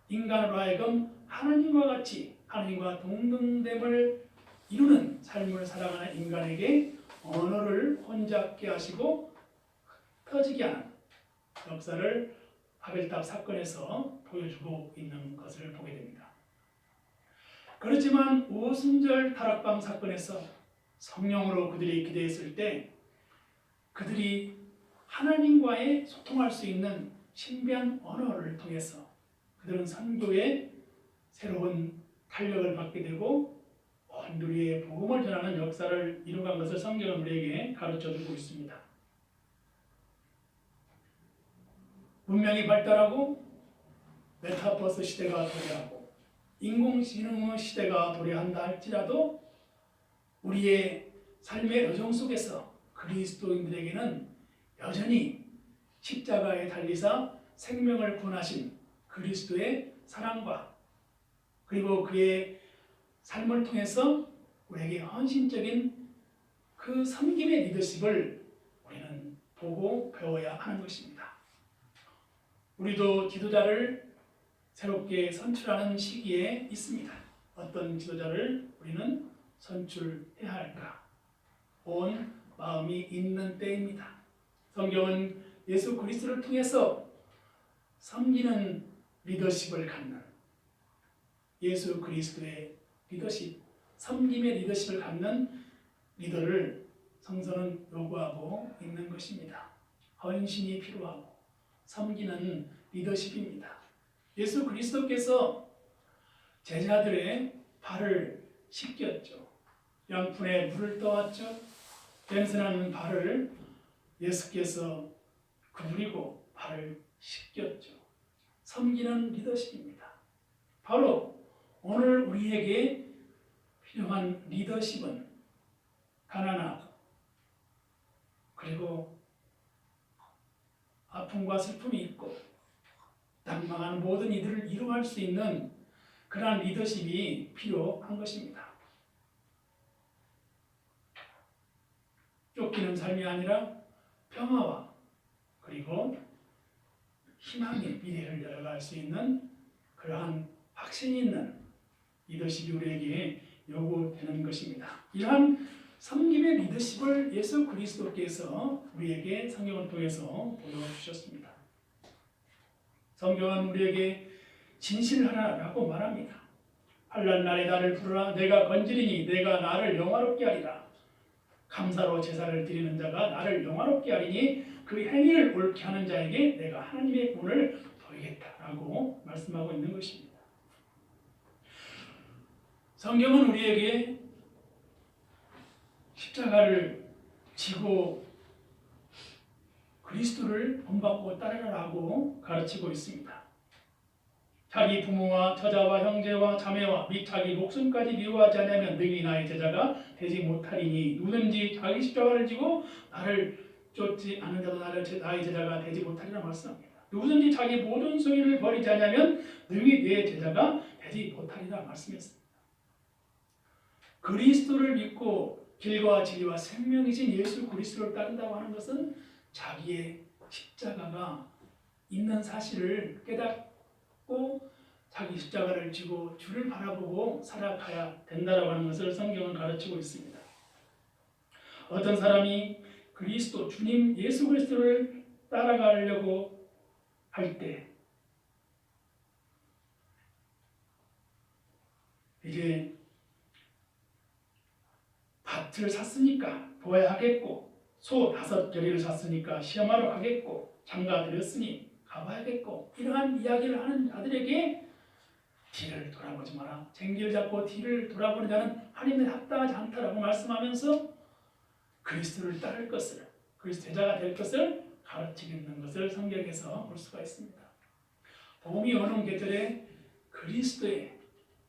인간으로 하여금 하나님과 같이 하나님과 동등됨을 이루는 삶을 살아가는 인간에게 언어를 혼잡게 하시고 터지게 하는 역사를 바벨탑 사건에서 보여주고 있는 것을 보게 됩니다. 그렇지만 오순절 다락방 사건에서 성령으로 그들이 기대했을 때 그들이 하나님과의 소통할 수 있는 신비한 언어를 통해서 그들은 선교에 새로운 탄력을 받게 되고 온 누리의 복음을 전하는 역사를 이루어간 것을 성경은 우리에게 가르쳐주고 있습니다. 문명이 발달하고 메타버스 시대가 도래하고 인공지능 시대가 도래한다 할지라도 우리의 삶의 여정 속에서 그리스도인들에게는 여전히 십자가에 달리사 생명을 구원하신 그리스도의 사랑과 그리고 그의 삶을 통해서 우리에게 헌신적인 그 섬김의 리더십을 우리는 보고 배워야 하는 것입니다. 우리도 지도자를 새롭게 선출하는 시기에 있습니다. 어떤 지도자를 우리는 선출해야 할까? 온 마음이 있는 때입니다. 성경은 예수 그리스도를 통해서 섬기는 리더십을 갖는 예수 그리스도의 리더십, 섬김의 리더십을 갖는 리더를 성서는 요구하고 있는 것입니다. 헌신이 필요하고 섬기는 리더십입니다. 예수 그리스도께서 제자들의 발을 씻겼죠. 양푼에 물을 떠왔죠. 냄새나는 발을 예수께서 그리고 발을 씻겼죠. 섬기는 리더십입니다. 바로 오늘 우리에게 필요한 리더십은 가난하고 그리고 아픔과 슬픔이 있고 낭망하는 모든 이들을 이루할 수 있는 그러한 리더십이 필요한 것입니다. 쫓기는 삶이 아니라 평화와 그리고 희망의 미래를 열어갈 수 있는 그러한 확신이 있는 리더십이 우리에게 요구되는 것입니다. 이러한 섬김의 리더십을 예수 그리스도께서 우리에게 성경을 통해서 보여주셨습니다. 성경은 우리에게 진실하라라고 말합니다. 환난 날에 나를 부르라 내가 건지리니 내가 나를 영화롭게 하리라. 감사로 제사를 드리는 자가 나를 영화롭게 하리니 그 행위를 옳게 하는 자에게 내가 하나님의 구원을 보이겠다라고 말씀하고 있는 것입니다. 성경은 우리에게 십자가를 지고 그리스도를 본받고 따르라고 가르치고 있습니다. 자기 부모와 처자와 형제와 자매와 및 자기 목숨까지 미워하지 않으면 능히 나의 제자가 되지 못하리니 누구든지 자기 십자가를 지고 나를 쫓지 않는 자도 나의 제자가 되지 못하리라 말씀합니다. 누구든지 자기 모든 소유를 버리지 않으면 능히 내 제자가 되지 못하리라 말씀했습니다. 그리스도를 믿고 길과 진리와 생명이신 예수 그리스도를 따른다고 하는 것은 자기의 십자가가 있는 사실을 깨닫고 자기 십자가를 지고 주를 바라보고 살아가야 된다라고 하는 것을 성경은 가르치고 있습니다. 어떤 사람이 그리스도 주님 예수 그리스도를 따라가려고 할 때 이제 밭을 샀으니까 보아야 하겠고 소 5겨리를 샀으니까 시험하러 가겠고 장가 들였으니 가봐야겠고 이러한 이야기를 하는 자들에게 뒤를 돌아보지 마라. 쟁기를 잡고 뒤를 돌아보는 자는 하나님에 합당하지 않다라고 말씀하면서 그리스도를 따를 것을 그리스도 제자가 될 것을 가르치는 것을 성경에서 볼 수가 있습니다. 복음이 오는 계절에 그리스도의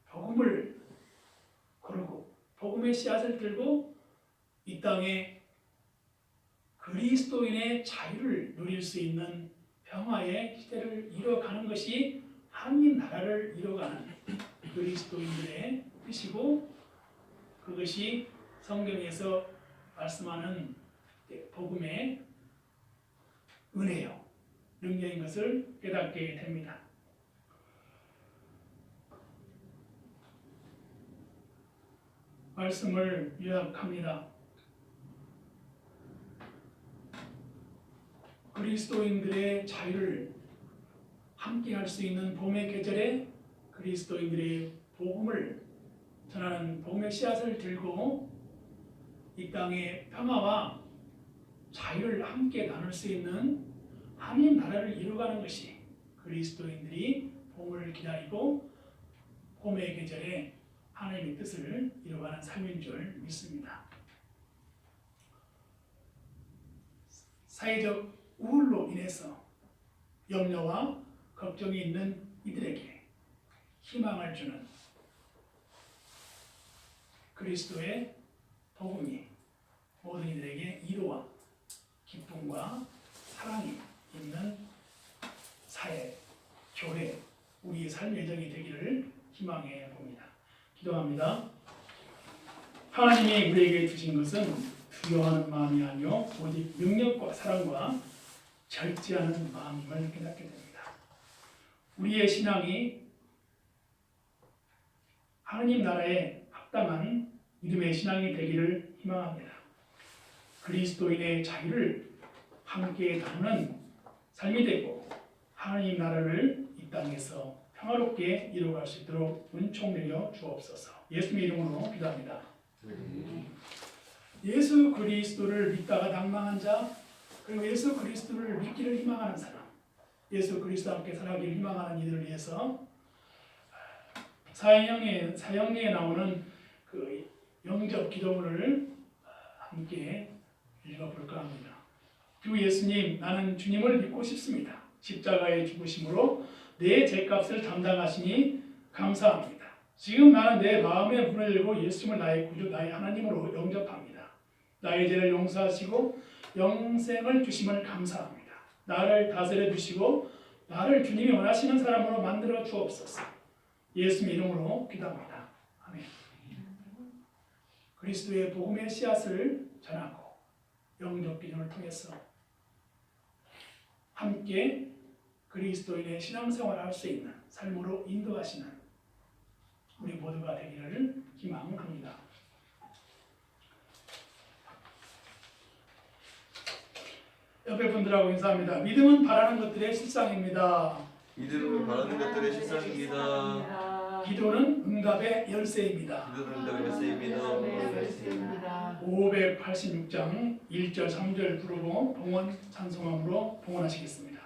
복음을 고르고 복음의 씨앗을 들고 이 땅에 그리스도인의 자유를 누릴 수 있는 평화의 시대를 이뤄가는 것이 하나님 나라를 이뤄가는 그리스도인들의 뜻이고 그것이 성경에서 말씀하는 복음의 은혜요 능력인 것을 깨닫게 됩니다. 말씀을 요약합니다. 그리스도인들의 자유를 함께 할 수 있는 봄의 계절에 그리스도인들의 복음을 전하는 복음의 씨앗을 들고 이 땅의 평화와 자유를 함께 나눌 수 있는 하나님 나라를 이루어가는 것이 그리스도인들이 봄을 기다리고 봄의 계절에 하나님의 뜻을 이루어가는 삶인 줄 믿습니다. 사회적 우울로 인해서 염려와 걱정이 있는 이들에게 희망을 주는 그리스도의 복음이 모든 이들에게 위로와 기쁨과 사랑이 있는 사회, 교회, 우리의 삶 예정이 되기를 희망해 봅니다. 기도합니다. 하나님이 우리에게 주신 것은 두려워하는 마음이 아니요 오직 능력과 사랑과 절제하는 마음임을 깨닫게 됩니다. 우리의 신앙이 하느님 나라에 합당한 믿음의 신앙이 되기를 희망합니다. 그리스도인의 자유를 함께 나누는 삶이 되고 하느님 나라를 이 땅에서 평화롭게 이루어갈 수 있도록 은총 내려 주옵소서. 예수님의 이름으로 기도합니다. 예수 그리스도를 믿다가 낭망한 자, 그리고 예수 그리스도를 믿기를 희망하는 사람, 예수 그리스도와 함께 살아가기를 희망하는 이들을 위해서 사형리에 나오는 그 영접 기도문을 함께 읽어볼까 합니다. 주 예수님, 나는 주님을 믿고 싶습니다. 십자가의 죽으심으로 내 죄값을 담당하시니 감사합니다. 지금 나는 내 마음의 문을 열고 예수님을 나의 구주, 나의 하나님으로 영접합니다. 나의 죄를 용서하시고 영생을 주심을 감사합니다. 나를 다스려 주시고 나를 주님이 원하시는 사람으로 만들어 주옵소서. 예수님 이름으로 기도합니다. 아멘. 그리스도의 복음의 씨앗을 전하고 영접 기도를 통해서 함께 그리스도인의 신앙생활을 할 수 있는 삶으로 인도하시는 우리 모두가 되기를 희망합니다. 옆에 분들하고 인사합니다. 믿음은 바라는 것들의 실상입니다. 믿음은 바라는 것들의 실상입니다. 기도는 응답의 열쇠입니다. 기도는 응답의 열쇠입니다. 586장 1절 3절 부르고 봉헌 찬송함으로 봉헌하시겠습니다.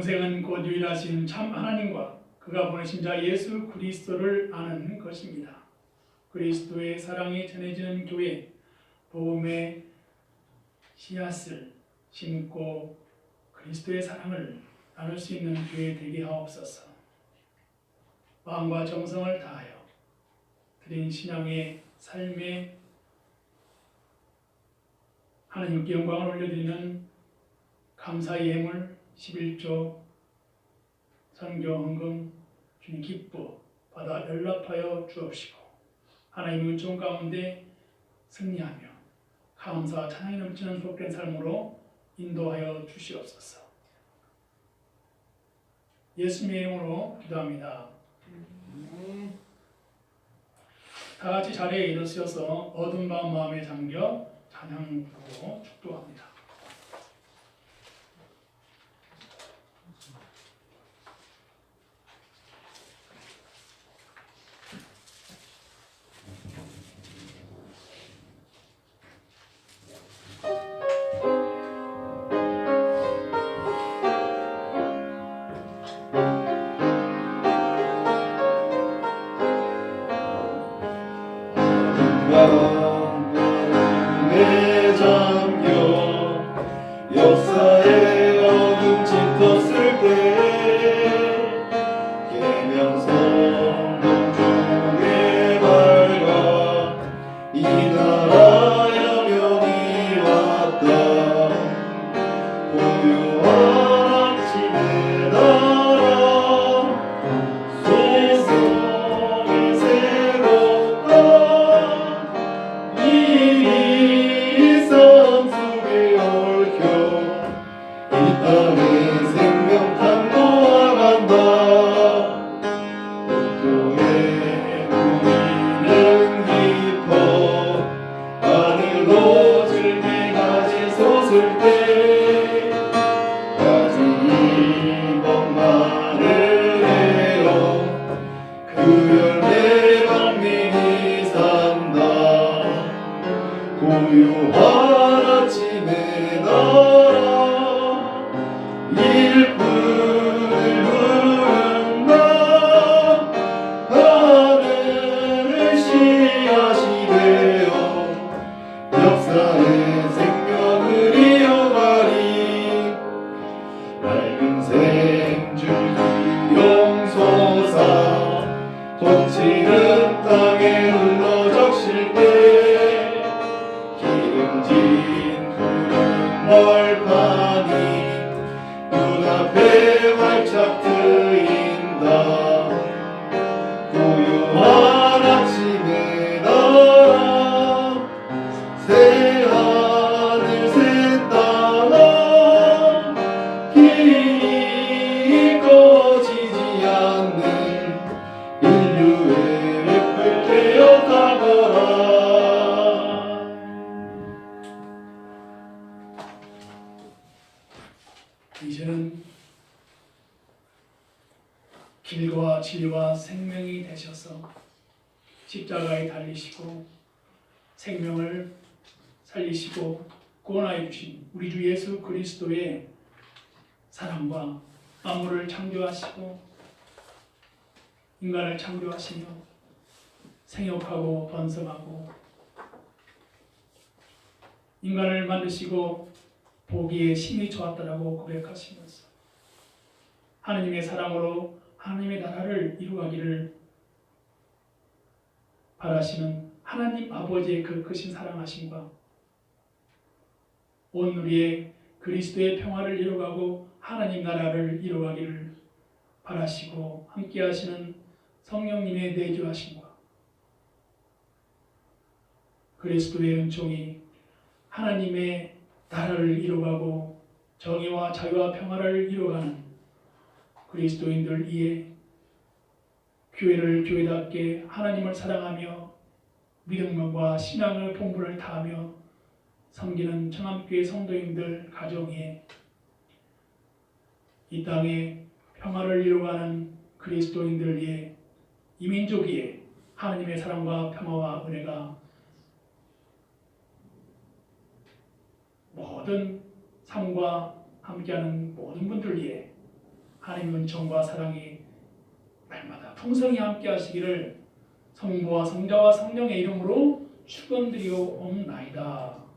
영생은 곧 유일하신 참 하나님과 그가 보내신 자 예수 그리스도를 아는 것입니다. 그리스도의 사랑이 전해지는 교회, 복음의 씨앗을 심고 그리스도의 사랑을 나눌 수 있는 교회 되게 하옵소서. 마음과 정성을 다하여 드린 신앙의 삶에 하나님께 영광을 올려드리는 감사의 예물 11조 선교 헌금 주님 기뻐 받아 연락하여 주옵시고 하나님의 은총 가운데 승리하며 감사와 찬양이 넘치는 복된 삶으로 인도하여 주시옵소서. 예수님의 이름으로 기도합니다. 다 같이 자리에 일어서셔서 어두운 마음에 잠겨 찬양 부르고 축도합니다. 때 계명성 동쪽에 밝아 이 나라 여명이 왔다. 고요한 아침에 날아 세상이 새롭다. 이 삶 속에 얽혀 이 땅의 생명 탐구하간다. 온통에 우리는 깊어 하늘로 즐기가지 솟을 때 가지 법만을 해요. 그 열매 방맹이 산다. 고요한 아침에 날아 일꾼을 부른다. 하늘의 씨앗이 되어 역사의 생명을 이어가리. 맑은 생줄기 용솟아 돋치는 땅에 흘러 적실 때 기름진 푸른 벌판이 눈앞에 활짝 트인다. 고요한 아침에 날아 새 하늘 새 땅아 길이 꺼지지 않는 인류의 횃불 되어 가거라. 이제는 길과 진리와 생명이 되셔서 십자가에 달리시고 생명을 살리시고 구원하여 주신 우리 주 예수 그리스도의 사랑과 만물을 창조하시고 인간을 창조하시며 생육하고 번성하고 인간을 만드시고 보기에 심히 좋았다라고 고백하시면서 하느님의 사랑으로 하나님의 나라를 이루어가기를 바라시는 하나님 아버지의 그 크신 사랑하심과 온 우리의 그리스도의 평화를 이루어가고 하나님 나라를 이루어가기를 바라시고 함께하시는 성령님의 내주하심과 그리스도의 은총이 하나님의 나라를 이루어가고 정의와 자유와 평화를 이루어가는 그리스도인들 이에 교회를 교회답게 하나님을 사랑하며 믿음과 신앙을 본분을 다하며 섬기는 청암교회 성도인들 가정에 이 땅에 평화를 이루어가는 그리스도인들 위해 이민족 위에 하나님의 사랑과 평화와 은혜가 모든 삶과 함께하는 모든 분들 위해 하나님의 은총과 사랑이 날마다 풍성히 함께하시기를 성부와 성자와 성령의 이름으로 축원드리옵나이다.